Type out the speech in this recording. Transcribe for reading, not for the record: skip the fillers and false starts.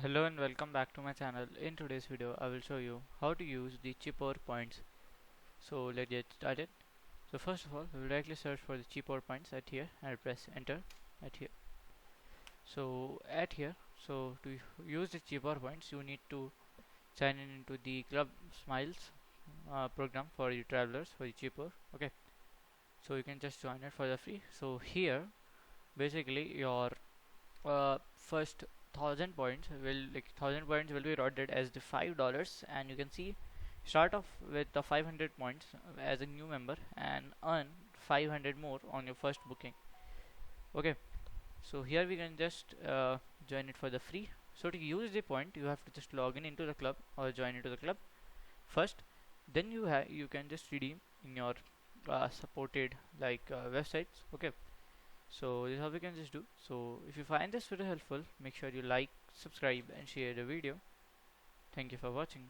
Hello and welcome back to my channel. In today's video I will show you how to use the Cheapoair points. So let's get started. So first of all we will directly search for the Cheapoair points at here and press enter at here. So at here, so to use the Cheapoair points you need to sign in into the Club Smiles program for the travelers for the Cheapoair. Okay, so you can just join it for the free. So here basically your first 1000 points will be routed as the $5, and you can see start off with the 500 points as a new member and earn 500 more on your first booking. Okay, so here we can just join it for the free. So to use the point you have to just log in into the club or join into the club first, then you can just redeem in your supported websites. Okay, so this is how we can just do. So if you find this video helpful, make sure you like, subscribe and share the video. Thank you for watching.